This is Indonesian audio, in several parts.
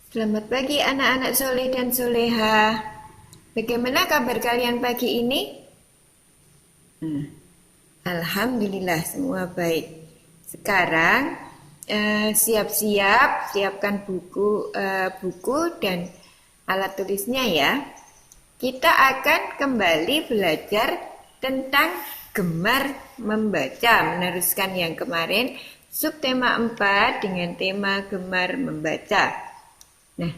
Selamat pagi anak-anak soleh dan soleha. Bagaimana kabar kalian pagi ini? Alhamdulillah semua baik. Sekarang siap-siap, siapkan buku dan alat tulisnya ya. Kita akan kembali belajar tentang gemar membaca, meneruskan yang kemarin, subtema 4 dengan tema gemar membaca. Nah,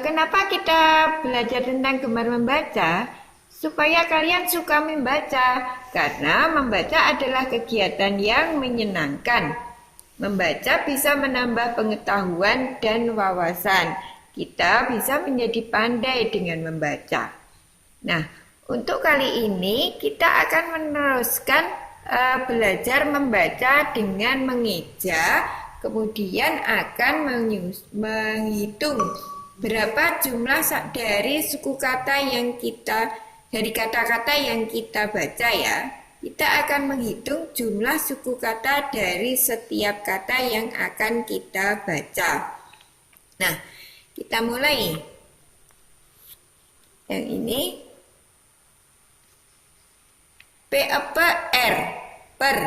kenapa kita belajar tentang gemar membaca? Supaya kalian suka membaca, karena membaca adalah kegiatan yang menyenangkan. Membaca bisa menambah pengetahuan dan wawasan. Kita bisa menjadi pandai dengan membaca. Nah, untuk kali ini kita akan meneruskan belajar membaca dengan mengeja, kemudian akan menghitung berapa jumlah dari suku kata dari kata-kata yang kita baca ya. Kita akan menghitung jumlah suku kata dari setiap kata yang akan kita baca. Nah, kita mulai. Yang ini P-A-P-R, per,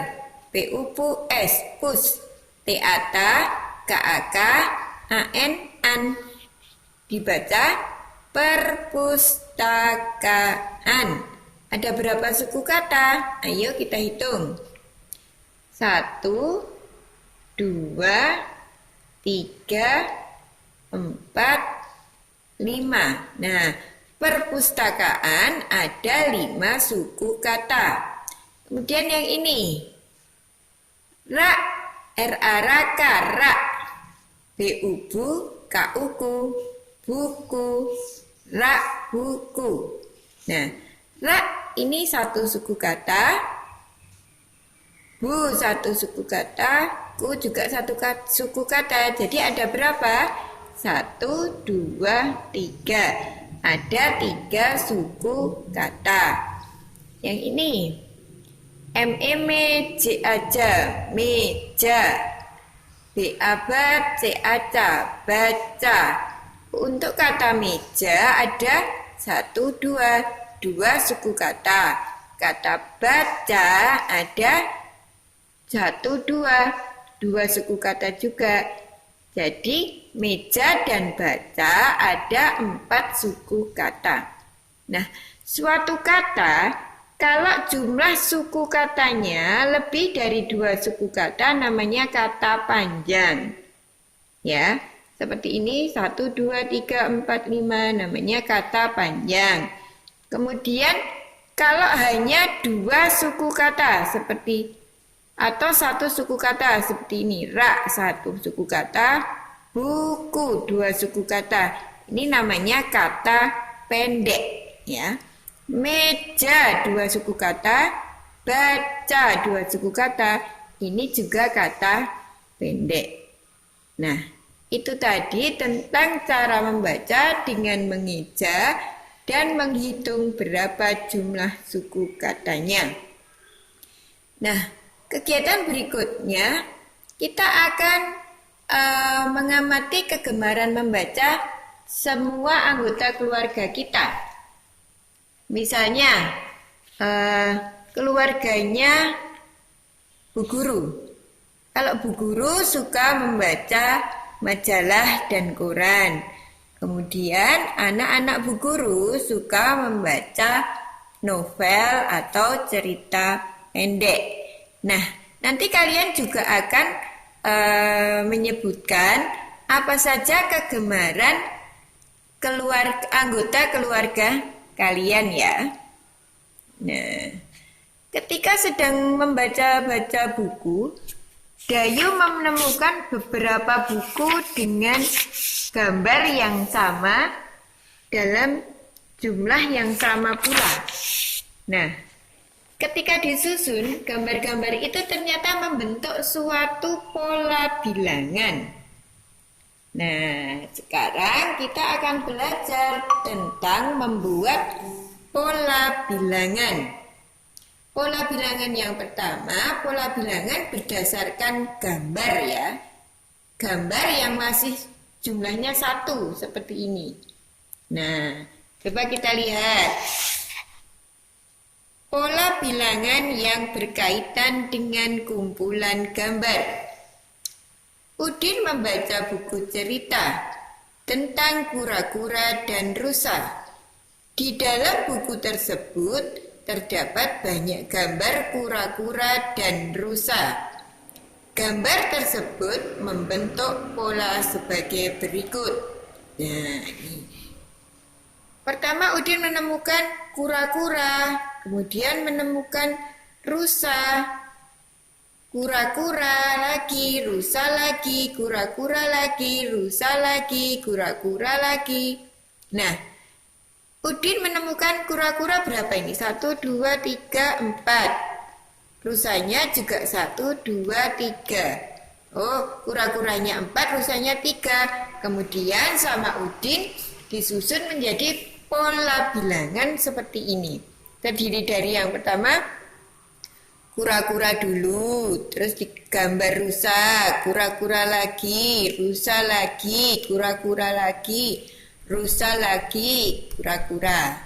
P-U-P-S, pus, T-A-T, K-A-K, A-N, an. Dibaca perpustakaan. Ada berapa suku kata? Ayo kita hitung. 1, 2, 3, 4, 5. Nah, perpustakaan ada 5 suku kata. Kemudian yang ini. Rak, R-A-R-A-K, rak. B-U-B-U, K-U-K, buku, rak, buku. Nah, rak ini 1 suku kata. Bu 1 suku kata. Ku juga 1 suku kata. Jadi ada berapa? 1, 2, 3. Ada 3 suku kata. Yang ini M-E-M-E-J-A-J, meja. B-A-B, C-A-C, baca. Untuk kata meja ada 1, 2 suku kata. Kata baca ada 1, 2 suku kata juga. Jadi meja dan baca ada 4 suku kata. Nah, suatu kata kalau jumlah suku katanya lebih dari 2 suku kata namanya kata panjang. Ya, seperti ini 1, 2, 3, 4, 5 namanya kata panjang. Kemudian kalau hanya 2 suku kata seperti atau 1 suku kata seperti ini, rak 1 suku kata, buku 2 suku kata. Ini namanya kata pendek ya. Meja 2 suku kata, baca 2 suku kata. Ini juga kata pendek. Nah, itu tadi tentang cara membaca dengan mengeja dan menghitung berapa jumlah suku katanya. Nah, kegiatan berikutnya kita akan mengamati kegemaran membaca semua anggota keluarga kita. Misalnya keluarganya Bu Guru. Kalau Bu Guru suka membaca majalah dan koran. Kemudian anak-anak Bu Guru suka membaca novel atau cerita pendek. Nah, nanti kalian juga akan menyebutkan apa saja kegemaran anggota keluarga kalian ya. Nah, ketika sedang membaca-baca buku, Dayu menemukan beberapa buku dengan gambar yang sama dalam jumlah yang sama pula. Nah, ketika disusun, gambar-gambar itu ternyata membentuk suatu pola bilangan. Nah, sekarang kita akan belajar tentang membuat pola bilangan. Pola bilangan yang pertama, pola bilangan berdasarkan gambar ya. Gambar yang masih jumlahnya 1 seperti ini. Nah, coba kita lihat. Pola bilangan yang berkaitan dengan kumpulan gambar. Udin membaca buku cerita tentang kura-kura dan rusa. Di dalam buku tersebut terdapat banyak gambar kura-kura dan rusa. Gambar tersebut membentuk pola sebagai berikut. Nah, ini. Pertama Udin menemukan kura-kura, kemudian menemukan rusa, kura-kura lagi, rusa lagi, kura-kura lagi, rusa lagi, kura-kura lagi. Nah, Udin menemukan kura-kura berapa ini? 1, 2, 3, 4. Rusanya juga 1, 2, 3. Oh, kura-kuranya 4, rusanya 3. Kemudian sama Udin disusun menjadi pola bilangan seperti ini. Terdiri dari yang pertama, kura-kura dulu, terus digambar rusa, kura-kura lagi, rusa lagi, kura-kura lagi, rusa lagi, kura-kura.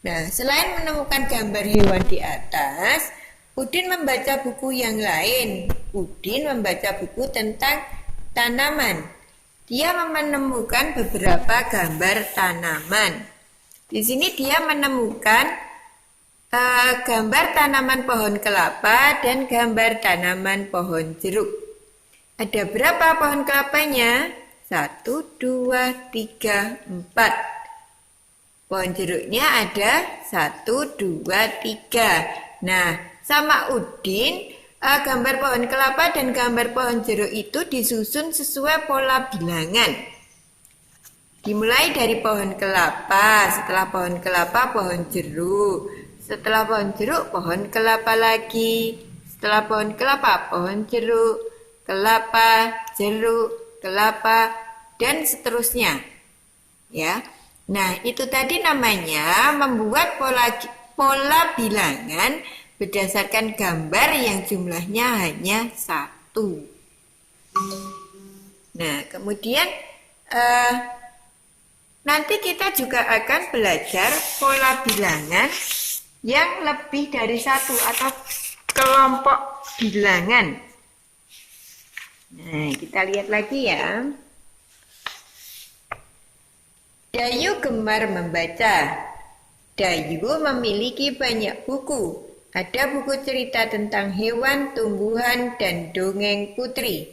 Nah, selain menemukan gambar hewan di atas, Udin membaca buku yang lain. Udin membaca buku tentang tanaman. Dia menemukan beberapa gambar tanaman. Di sini dia menemukan gambar tanaman pohon kelapa dan gambar tanaman pohon jeruk. Ada berapa pohon kelapanya? 1, 2, 3, 4. Pohon jeruknya ada 1, 2, 3. Nah, sama Udin, gambar pohon kelapa dan gambar pohon jeruk itu disusun sesuai pola bilangan. Dimulai dari pohon kelapa, setelah pohon kelapa pohon jeruk, setelah pohon jeruk pohon kelapa lagi, setelah pohon kelapa pohon jeruk, kelapa, jeruk, kelapa, dan seterusnya. Ya. Nah, itu tadi namanya membuat pola bilangan berdasarkan gambar yang jumlahnya hanya 1. Nah, kemudian nanti kita juga akan belajar pola bilangan yang lebih dari 1 atau kelompok bilangan. Nah, kita lihat lagi ya. Dayu gemar membaca. Dayu memiliki banyak buku. Ada buku cerita tentang hewan, tumbuhan, dan dongeng putri.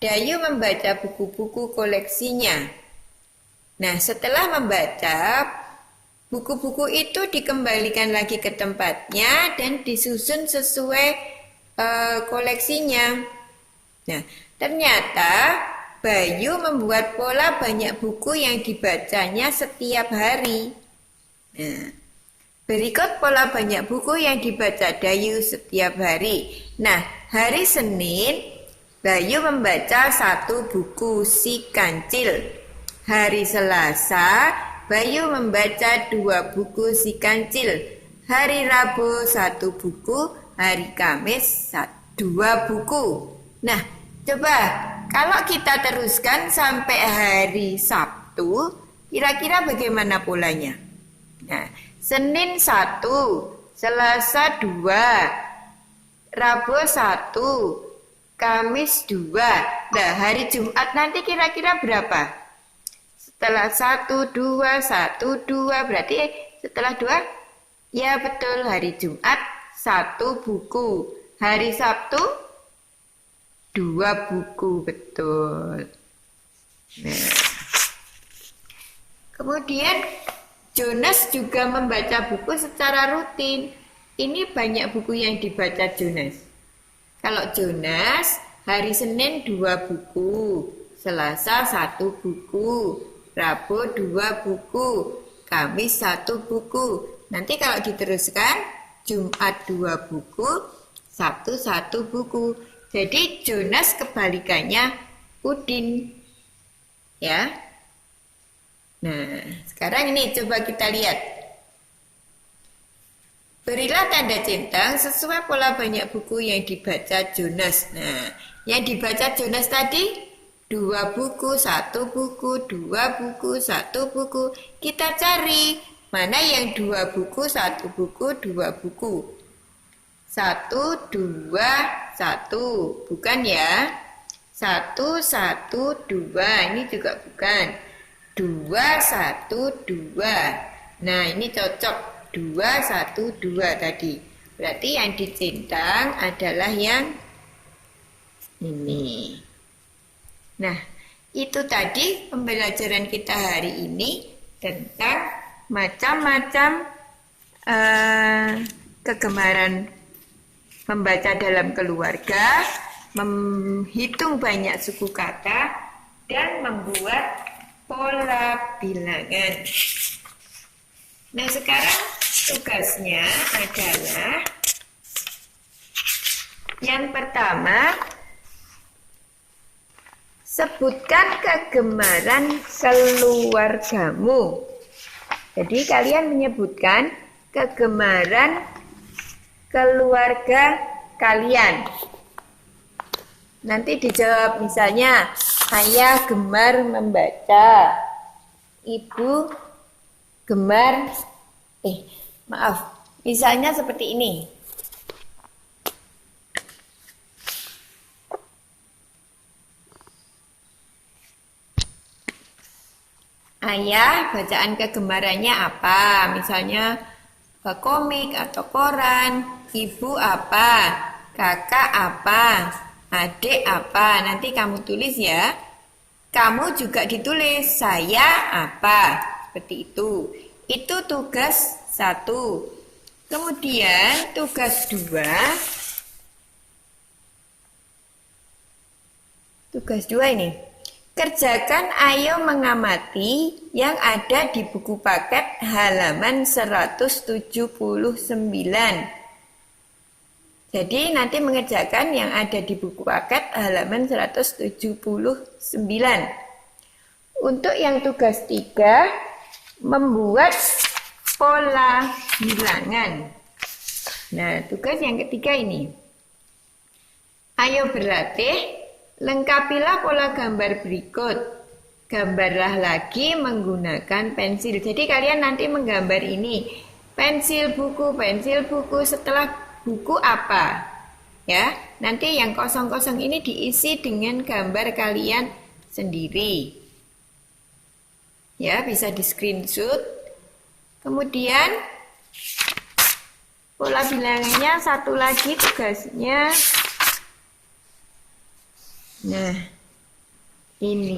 Dayu membaca buku-buku koleksinya. Nah, setelah membaca, buku-buku itu dikembalikan lagi ke tempatnya dan disusun sesuai koleksinya. Nah, ternyata Bayu membuat pola banyak buku yang dibacanya setiap hari. Nah, berikut pola banyak buku yang dibaca Dayu setiap hari. Nah, hari Senin, Bayu membaca 1 buku Si Kancil. Hari Selasa, Bayu membaca 2 buku Si Kancil. Hari Rabu 1 buku, hari Kamis 2 buku. Nah, coba kalau kita teruskan sampai hari Sabtu, kira-kira bagaimana polanya? Nah, Senin 1, Selasa 2, Rabu 1, Kamis 2. Nah, hari Jumat nanti kira-kira berapa? Setelah 1, 2, 1, 2, berarti setelah 2? Ya betul, hari Jumat 1 buku. Hari Sabtu 2 buku, betul. Nah, kemudian Jonas juga membaca buku secara rutin. Ini banyak buku yang dibaca Jonas. Kalau Jonas, hari Senin 2 buku, Selasa 1 buku, Rabu 2 buku, Kamis 1 buku. Nanti kalau diteruskan, Jumat 2 buku, Sabtu 1 buku. Jadi Jonas kebalikannya Udin. Ya. Nah, sekarang ini coba kita lihat. Berilah tanda centang sesuai pola banyak buku yang dibaca Jonas. Nah, yang dibaca Jonas tadi 2 buku, 1 buku, 2 buku, 1 buku. Kita cari mana yang 2 buku, 1 buku, 2 buku. 1, 2, 1. Bukan ya. 1, 1, 2. Ini juga bukan. 2, 1, 2. Nah, ini cocok. 2, 1, 2 tadi. Berarti yang dicentang adalah yang ini. Nah, itu tadi pembelajaran kita hari ini tentang macam-macam kegemaran membaca dalam keluarga, menghitung banyak suku kata, dan membuat pola bilangan. Nah, sekarang tugasnya adalah yang pertama, sebutkan kegemaran keluargamu. Jadi kalian menyebutkan kegemaran keluarga kalian. Nanti dijawab misalnya, ayah gemar membaca, ibu gemar, misalnya seperti ini. Ayah bacaan kegemarannya apa? Misalnya komik atau koran. Ibu apa? Kakak apa? Adik apa? Nanti kamu tulis ya. Kamu juga ditulis saya apa? Seperti itu. Itu tugas 1. Kemudian tugas 2. Tugas 2 ini. Kerjakan ayo mengamati yang ada di buku paket halaman 179. Jadi nanti mengerjakan yang ada di buku paket halaman 179. Untuk yang tugas 3, membuat pola bilangan. Nah, tugas yang ketiga ini. Ayo berlatih. Lengkapilah pola gambar berikut. Gambarlah lagi menggunakan pensil. Jadi kalian nanti menggambar ini. Pensil buku, setelah buku apa? Ya, nanti yang kosong-kosong ini diisi dengan gambar kalian sendiri. Ya, bisa di screenshot. Kemudian pola bilangannya satu lagi tugasnya. Nah, ini.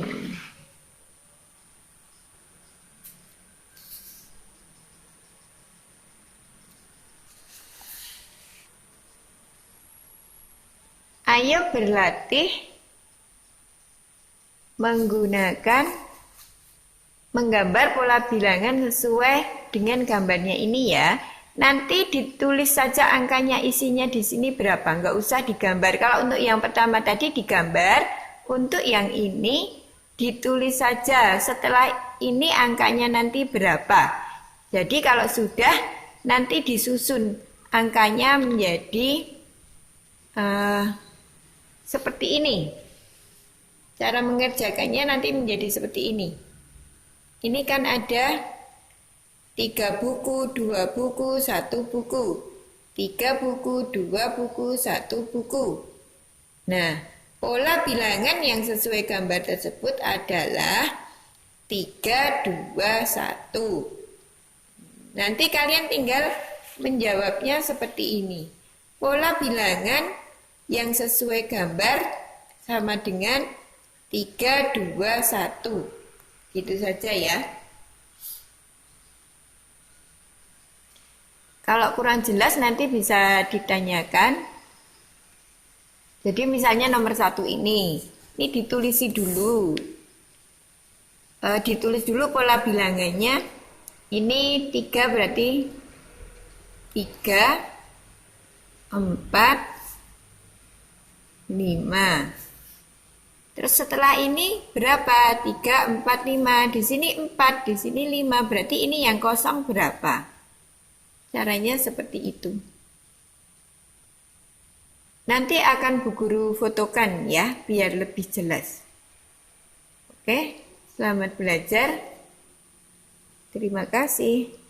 Ayo berlatih menggambar pola bilangan sesuai dengan gambarnya ini ya. Nanti ditulis saja angkanya, isinya di sini berapa, nggak usah digambar. Kalau untuk yang pertama tadi digambar, untuk yang ini ditulis saja. Setelah ini angkanya nanti berapa. Jadi kalau sudah, nanti disusun angkanya menjadi seperti ini. Cara mengerjakannya nanti menjadi seperti ini. Ini kan ada 3 buku, 2 buku, 1 buku. 3 buku, 2 buku, 1 buku. Nah, pola bilangan yang sesuai gambar tersebut adalah 3, 2, 1. Nanti kalian tinggal menjawabnya seperti ini. Pola bilangan yang sesuai gambar sama dengan 3, 2, 1. Gitu saja ya. Kalau kurang jelas nanti bisa ditanyakan. Jadi misalnya nomor 1 ini ditulisi dulu. Ditulis dulu pola bilangannya. Ini 3 berarti 3, 4, 5. Terus setelah ini berapa? 3, 4, 5. Di sini 4, di sini 5. Berarti ini yang kosong berapa? Caranya seperti itu. Nanti akan Bu Guru fotokan ya, biar lebih jelas. Oke, selamat belajar. Terima kasih.